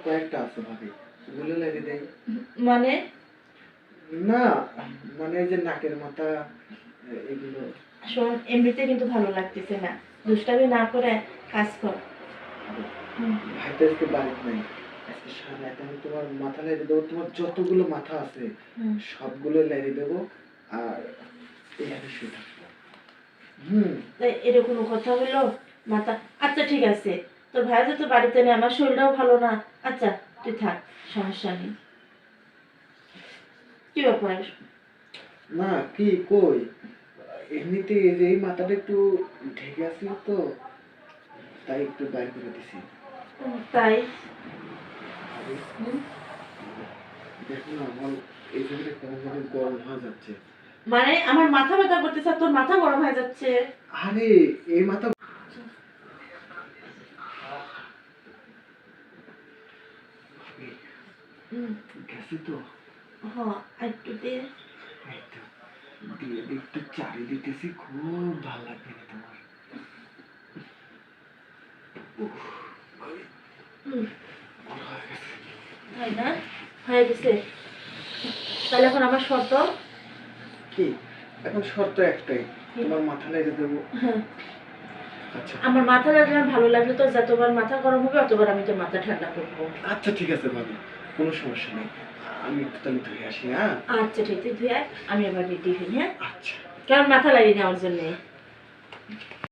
কয়েকটা আছে ভাবি, ওগুলো লাগিয়ে দেয়। মানে না মানে এই যে নাকের মাথা এগুলো। শোন, এমনিতে কিন্তু ভালো লাগতেছে না, দুষ্টামি না করে কাজ কর। ভাই তো আজকে বাড়িতে নাই, আজকে সারা রাত আমি তোমার মাথা লাগিয়ে দেবো, তোমার যতগুলো মাথা আছে সবগুলো লাগিয়ে দেবো, আর এইভাবে শুয়ে থাকবো। তাই এরকম কোনো কথা হলো? মাথা, আচ্ছা ঠিক আছে, তোর ভাই তো বাড়িতে নেই, আমার শরীরটাও ভালো না। আচ্ছা তুই থাক, সমস্যা নেই। কি ব্যাপার? না কি কই, এমনিতে এই যে এই মাথাটা একটু ঢেকে আসছিল তো, তাই একটু বাইর করে দিছি। তাই? দেখো না আমার এই জায়গাটা কেমন যেন গরম হয়ে যাচ্ছে। মানে আমার মাথা ব্যথা করতেছে আর তোর মাথা গরম হয়ে যাচ্ছে? আরে এই মাথা গেছে তো। হ্যাঁ একটু দে। এই তো, দিয়ে দিয়ে একটু চারি দিতেছি, খুব ভালো লাগবে না তোমার? উফ, ভাই, ভালো হয়ে গেছে। তাই না? হয়ে গেছে। তাহলে এখন আমার শর্ত কি? এখন শর্ত একটাই, তোমার মাথা লেগে দেবো। হ্যাঁ, আচ্ছা আমার মাথা লাগলে আর ভালো লাগলে তো যতবার মাথা গরম হবে অতবার আমি তোর মাথা ঠান্ডা করবো। আচ্ছা ঠিক আছে ভাবি, কোনো সমস্যা নেই, আমি একটু তাহলে ধুয়ে আসি। হ্যাঁ আচ্ছা ঠিক আছে, তুই আয়, আমি আবার রেডি হই। হ্যাঁ, আচ্ছা। কারণ মাথা লাগিয়ে নেওয়ার জন্যে।